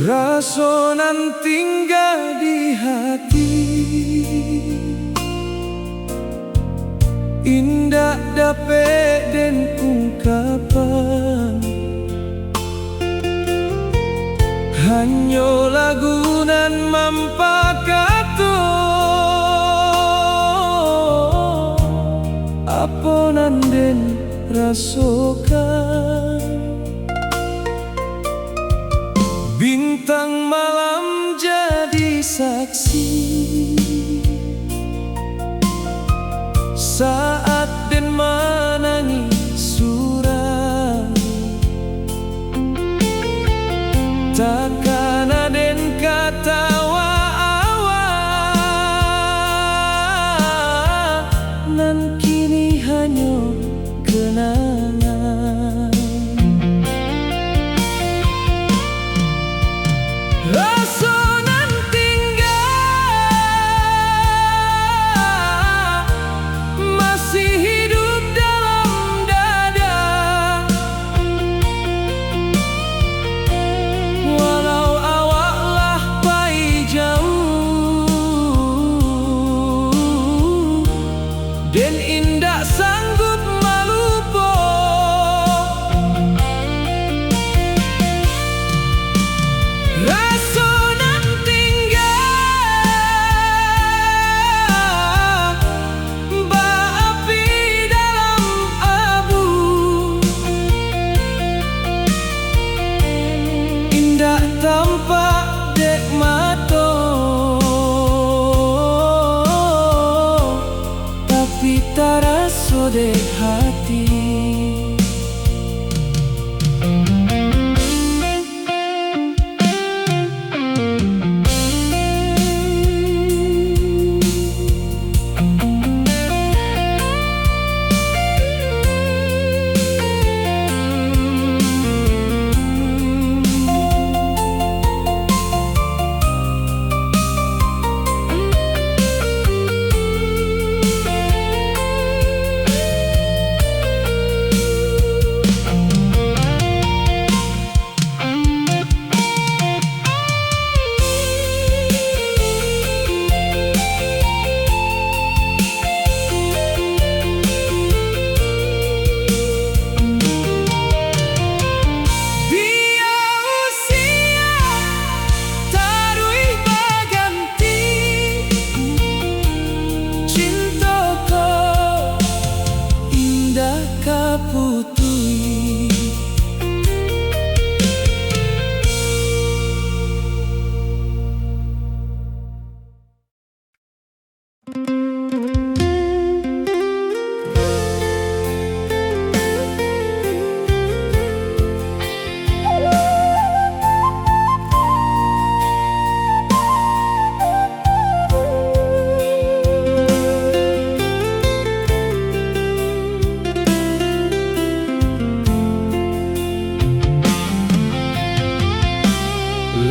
Rasonan tinggal di hati, indah dape den ungkapan, hanyo lagunan mampakato aponan den rasokan. Bintang malam jadi saksi saat den menangis surat, takkan den katawa awak, nan kini hanya kenangan. Rasonan tinggal masih hidup dalam dada, walau awaklah pai jauh, den indak sanggup malupo. Rasonan tinggal berapi dalam abu, indah tampak dek mato, tapi tak raso dek hati.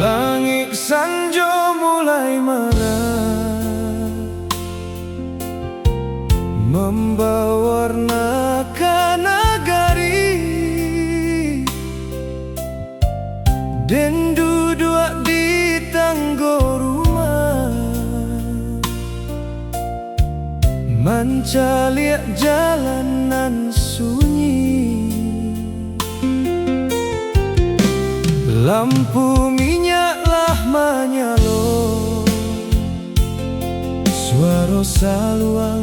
Langit sanjo mulai merah, membawa warna ke nagari, den duduk di tangga rumah, mencaliak jalanan sunyi. Lampu minyaklah menyala, suara saluang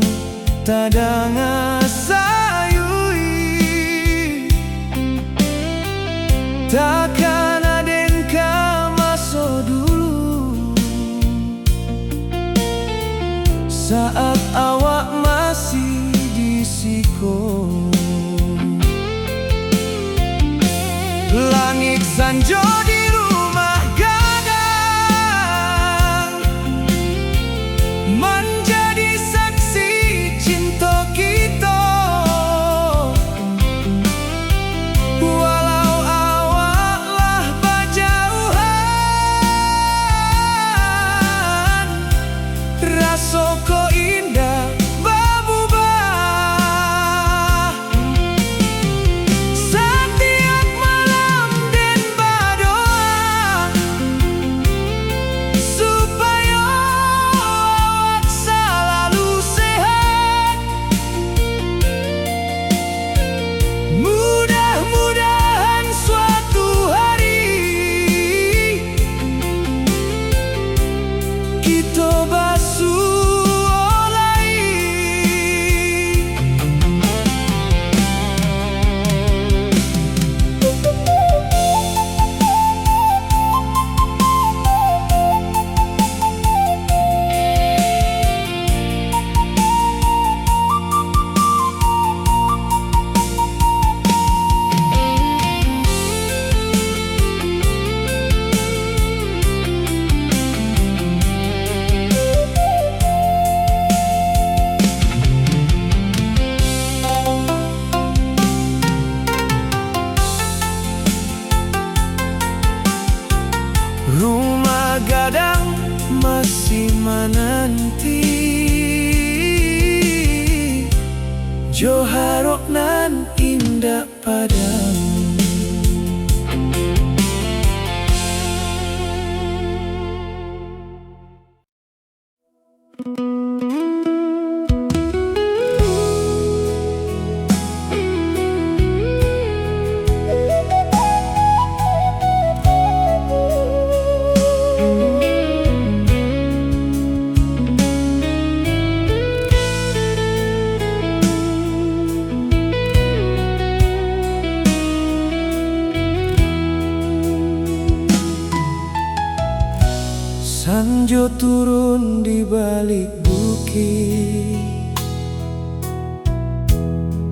tadang sayui, takkan aden ka masa dulu, saat awak masih di siko. Langit sanjo di rumah Rumah gadang masih menanti, jo harok nan indah padamu. Sanjo turun di balik bukit,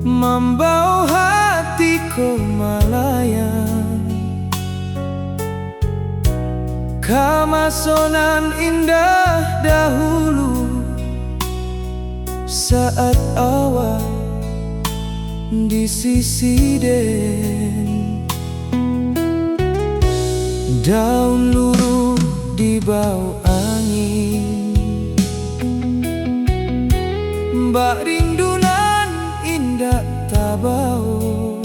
membawa hatiku melayang. Kemasonan indah dahulu, saat awal di sisi den. Daun luruh di bau angin, mbak rindunan indah tabau,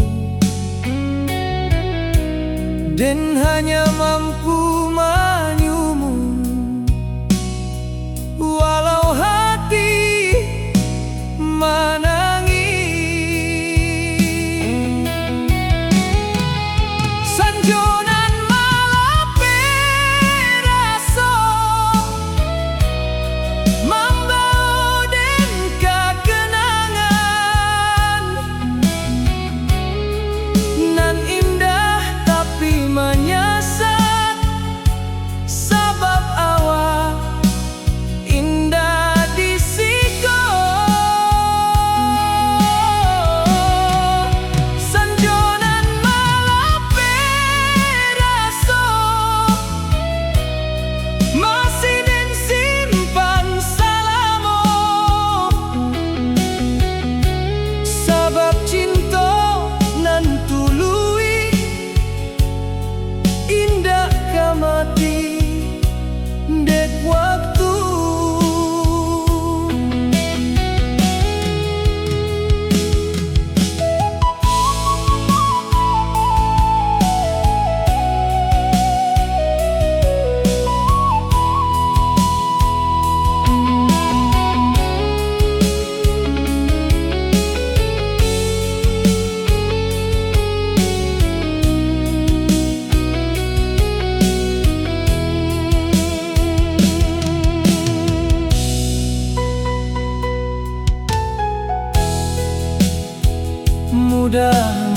dan hanya mampu menyumu walau hati menangis. Sanjonan malape raso, membawa dan kekenangan nan indah tapi menyesat, sabab awak indah di siko. Sanjonan malape raso, masih den simpan salamo, sabab cinta nan tului indah kamati dek waktu.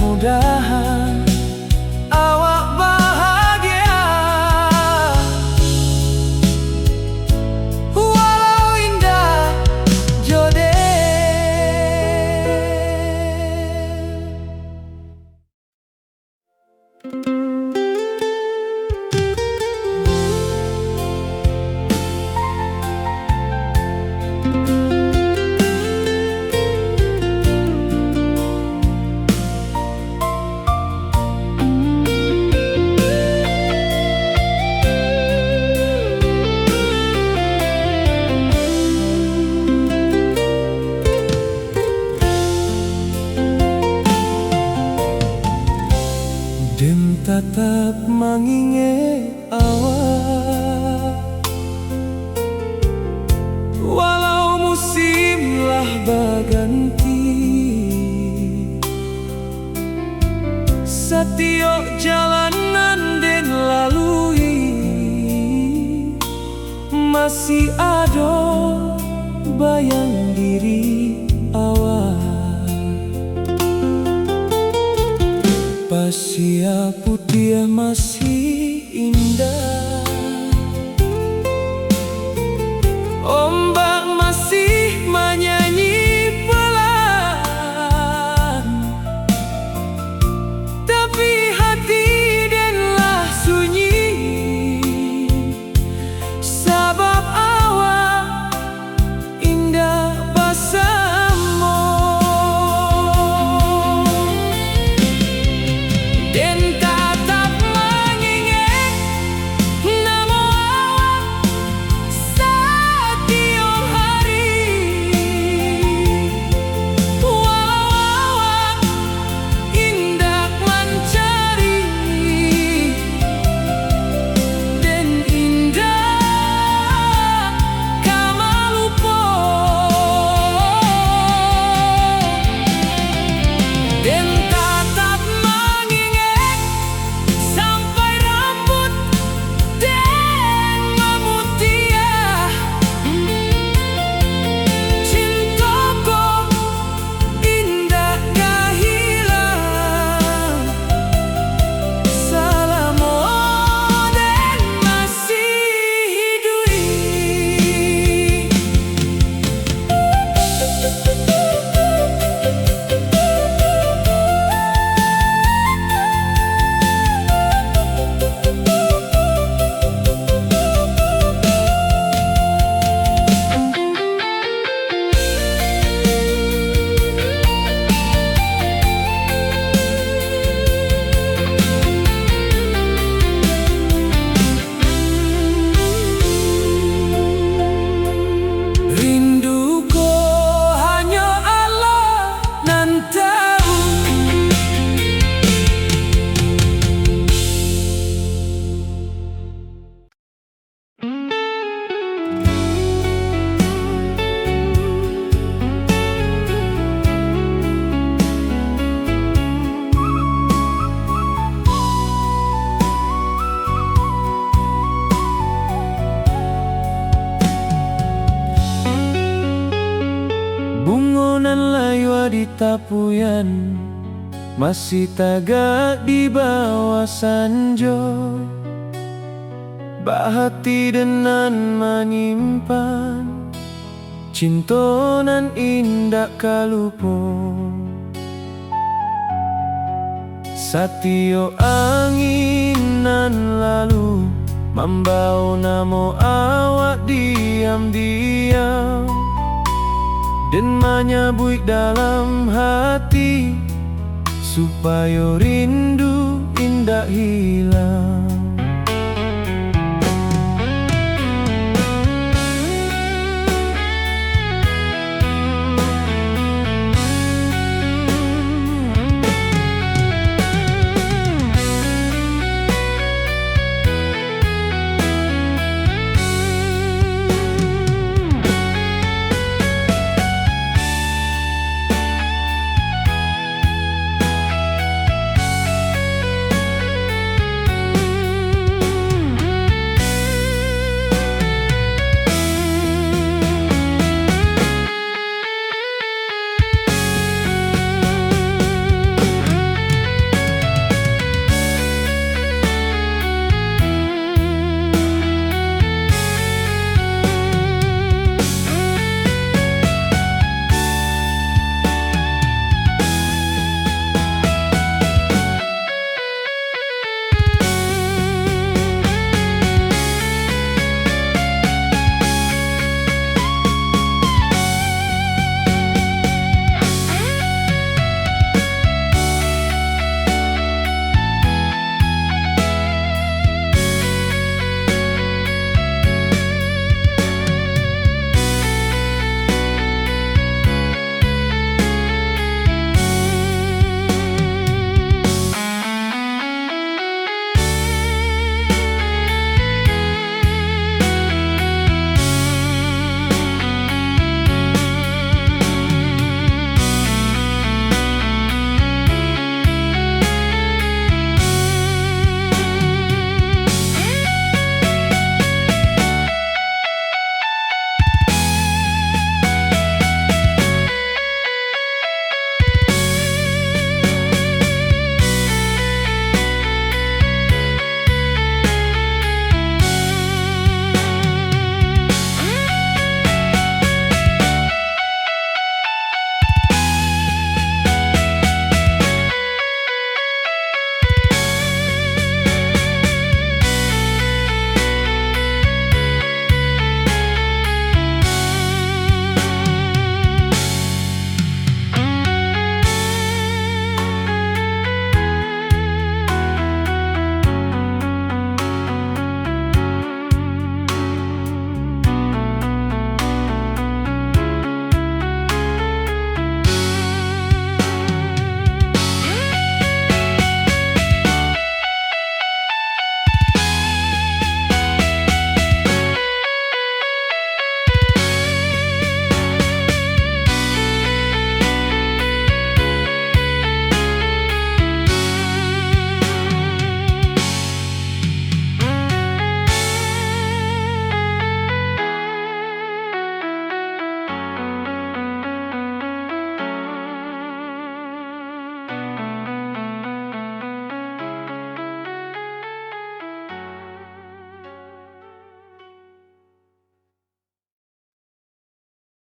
Mudah-mudahan awak bahagia, walau indah jodoh. Dem tatap mengingat awak, walau musim lah berganti. Setiap jalanan den lalui, masih ada bayang diri awak. Pasia putih masih indah, ombak masih menyanyi pelan, tapi hati denlah sunyi, sabab awak indah bersama. Den tatap mengingat tapuyan masih tagak di bawah sanjo. Bahati denan menyimpan cintonan indah kalupung. Satio anginan lalu membau namo awak diam-diam, dan menyabui dalam hati supaya rindu indah hilang.